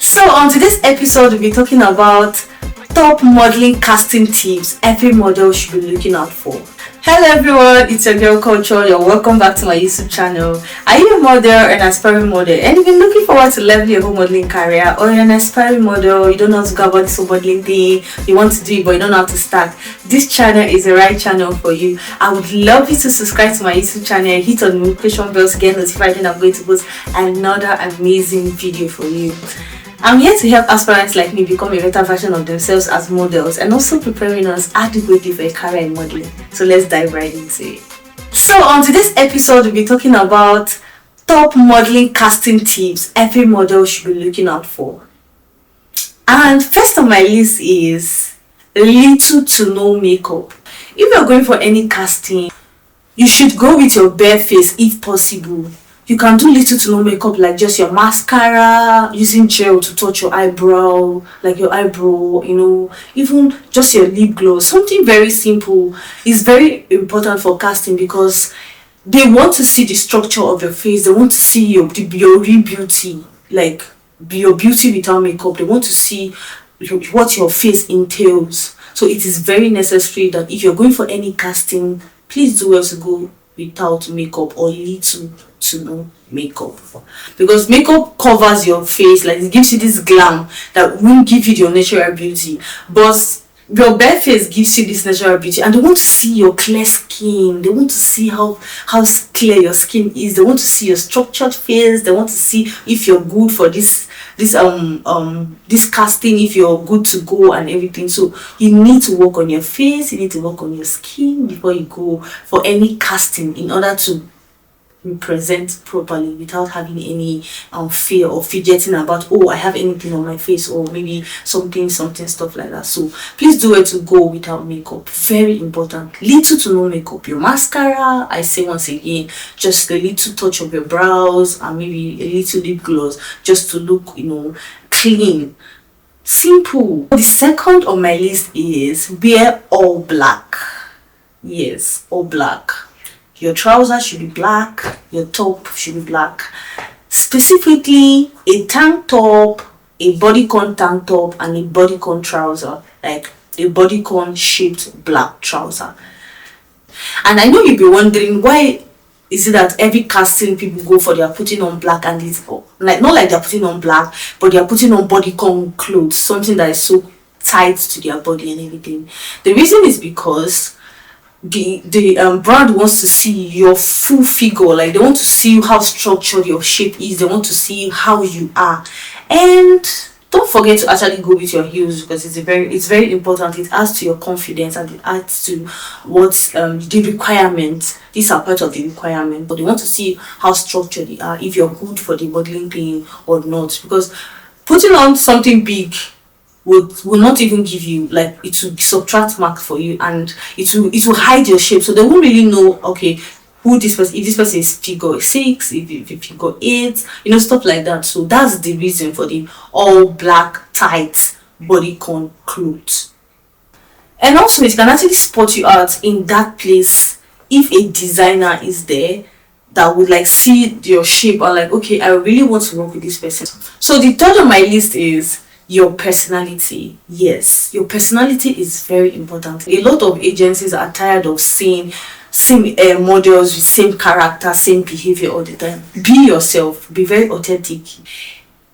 So on today's episode, we'll be talking about top modeling casting tips every model should be looking out for. Hello everyone, it's your girl Culture. You're welcome back to my YouTube channel. Are you a model, an aspiring model, and you've been looking forward to level your whole modeling career, or you're an aspiring model, you don't know how to go about this whole modeling thing, you want to do it but you don't know how to start? This channel is the right channel for you. I would love you to subscribe to my YouTube channel and hit on the notification bell to get notified when I'm going to post another amazing video for you. I'm here to help aspirants like me become a better version of themselves as models, and also preparing us adequately for a career in modeling. So let's dive right into it. So on today's episode, we'll be talking about top modeling casting tips every model should be looking out for. And first on my list is little to no makeup. If you're going for any casting, you should go with your bare face if possible. You can do little to no makeup, like just your mascara, using gel to touch your eyebrow, like your eyebrow, even just your lip gloss. Something very simple is very important for casting because they want to see the structure of your face. They want to see your real beauty, like your beauty without makeup. They want to see what your face entails. So it is very necessary that if you're going for any casting, please do well to go without makeup or little to no makeup, because makeup covers your face, like it gives you this glam that won't give you your natural beauty, but your bare face gives you this natural beauty. And they want to see your clear skin, they want to see how clear your skin is, they want to see your structured face, they want to see if you're good for this casting, if you're good to go and everything. So you need to work on your face, you need to work on your skin before you go for any casting, in order to present properly without having any fear or fidgeting about, oh, I have anything on my face, or maybe something stuff like that. So please do it to go without makeup. Very important. Little to no makeup. Your mascara, I say once again, just a little touch of your brows and maybe a little lip gloss, just to look clean, simple. The second on my list is wear all black. Yes, all black. Your trousers should be black, your top should be black. Specifically, a tank top, a bodycon tank top, and a bodycon trouser, like a bodycon shaped black trouser. And I know you'll be wondering, why is it that every casting people go for, they are putting on black, and it's like not like they're putting on black, but they are putting on bodycon clothes, something that is so tight to their body and everything. The reason is because the brand wants to see your full figure, like they want to see how structured your shape is, they want to see how you are. And don't forget to actually go with your heels, because it's very important. It adds to your confidence and it adds to what's the requirements. These are part of the requirement, but they want to see how structured they are, if you're good for the modeling thing or not, because putting on something big will not even give you, like, it will subtract marks for you, and it will hide your shape, so they won't really know, okay, who this person, if this person is figure 6, if figure 8, stuff like that. So that's the reason for the all black tight bodycon clothes. And also it can actually spot you out in that place if a designer is there that would like see your shape and like, okay, I really want to work with this person. So the third on my list is your personality. Yes, your personality is very important. A lot of agencies are tired of seeing same models with same character, same behavior all the time. Be yourself, be very authentic.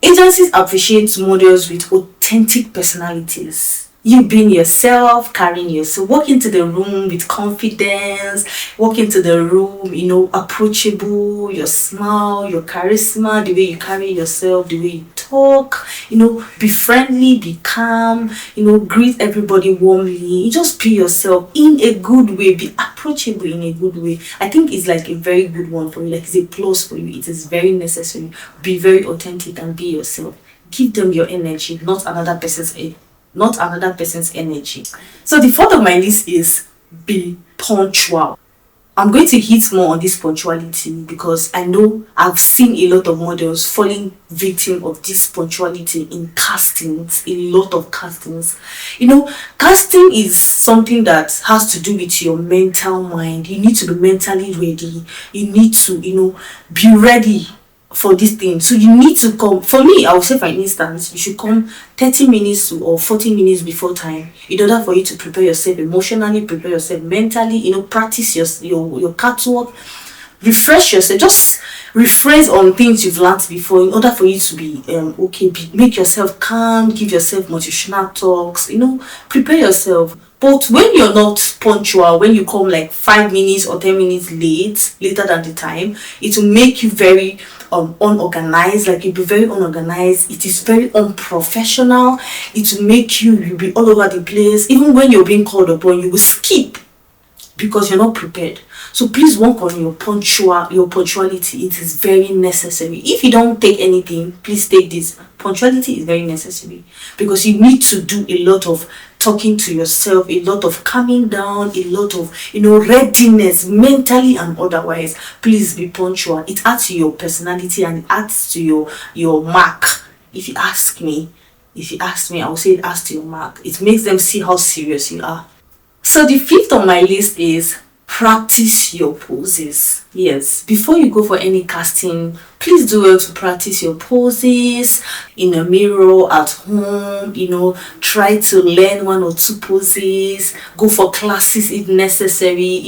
Agencies appreciate models with authentic personalities. You being yourself, carrying yourself, walk into the room with confidence, walk into the room, approachable, your smile, your charisma, the way you carry yourself, the way you talk, be friendly, be calm, greet everybody warmly. You just be yourself in a good way, be approachable in a good way. I think it's like a very good one for you, like it's a plus for you. It is very necessary. Be very authentic and be yourself. Give them your energy, not another person's energy. So the fourth on my list is be punctual. I'm going to hit more on this punctuality because I know I've seen a lot of models falling victim of this punctuality in castings, a lot of castings. Casting is something that has to do with your mental mind. You need to be mentally ready. You need to, be ready for this thing. So you need to come. For me, I would say, for instance, you should come 30 minutes or 40 minutes before time in order for you to prepare yourself emotionally, prepare yourself mentally, practice your catwalk, refresh yourself, just rephrase on things you've learned before in order for you to be okay. Make yourself calm, give yourself motivational talks, prepare yourself. But when you're not punctual, when you come like 5 minutes or 10 minutes later than the time, it will make you very unorganized. Like, you'll be very unorganized. It is very unprofessional. It will make you'll be all over the place. Even when you're being called upon, you will skip because you're not prepared. So please work on your punctuality. It is very necessary. If you don't take anything, please take this. Punctuality is very necessary because you need to do a lot of talking to yourself, a lot of calming down, a lot of readiness mentally and otherwise. Please be punctual. It adds to your personality and it adds to your mark. If you ask me, I will say it adds to your mark. It makes them see how serious you are. So the 5th on my list is practice your poses. Yes, before you go for any casting, please do well to practice your poses in a mirror at home. Try to learn 1 or 2 poses, go for classes if necessary.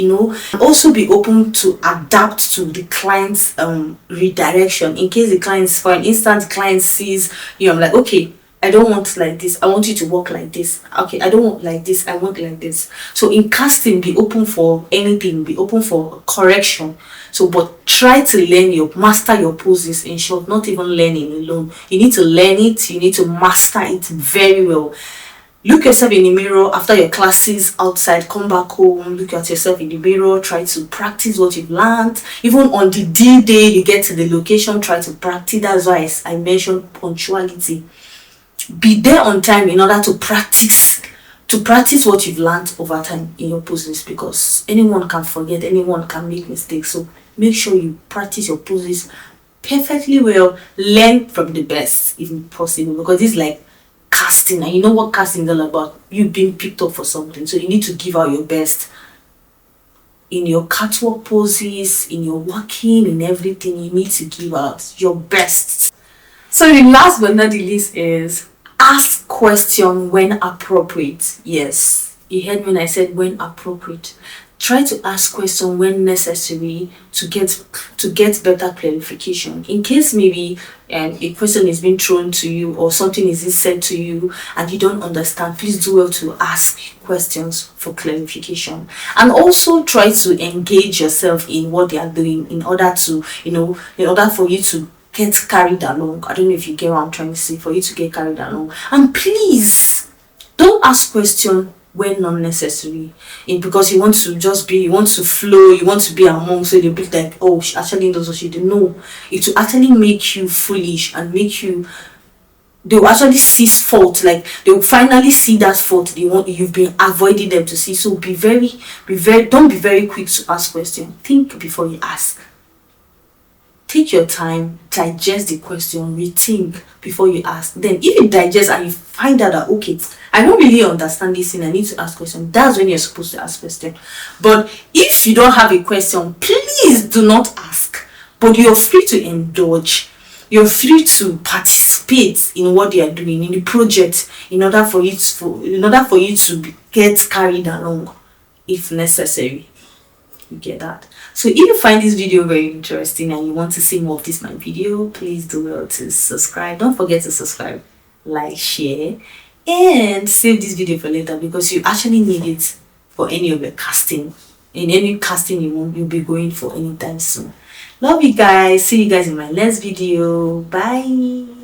Also be open to adapt to the client's redirection. In case the client's, for instance, the client sees you, I'm like, okay, I don't want like this, I want you to walk like this. Okay, I don't want like this, I want like this. So in casting, be open for anything, be open for correction. So but try to master your poses. In short, not even learning alone, you need to learn it, you need to master it very well. Look yourself in the mirror after your classes outside, come back home, look at yourself in the mirror, try to practice what you've learned. Even on the day you get to the location, try to practice. That's why I mentioned punctuality. Be there on time in order to practice what you've learned over time in your poses, because anyone can forget, anyone can make mistakes. So make sure you practice your poses perfectly well. Learn from the best if possible, because it's like casting, and you know what casting is all about. You've been picked up for something, so you need to give out your best in your catwalk poses, in your walking, in everything. You need to give out your best. So the last but not the least is ask question when appropriate. Yes, you heard me when I said when appropriate. Try to ask question when necessary to get better clarification. In case maybe a question is being thrown to you or something is said to you and you don't understand, please do well to ask questions for clarification. And also try to engage yourself in what they are doing in order to, in order for you to get carried along. I don't know if you get what I'm trying to say, for you to get carried along. And please don't ask questions when not necessary, because you want to flow, you want to be among, so they'll be like, oh, she actually knows what she did. No, it will actually make you foolish and they'll actually see fault. Like, they'll finally see that fault you've been avoiding them to see. So don't be very quick to ask questions. Think before you ask. Take your time, digest the question, rethink before you ask. Then if you digest and you find out that, okay, I don't really understand this thing, I need to ask question, that's when you're supposed to ask question. But if you don't have a question, please do not ask. But you're free to indulge. You're free to participate in what they are doing in the project in order for you to get carried along if necessary. You get that? So if you find this video very interesting and you want to see more of this my video, please do well to subscribe. Don't forget to subscribe, like, share, and save this video for later, because you actually need it for any of your casting. In any casting you'll be going for anytime soon. Love you guys. See you guys in my next video. Bye.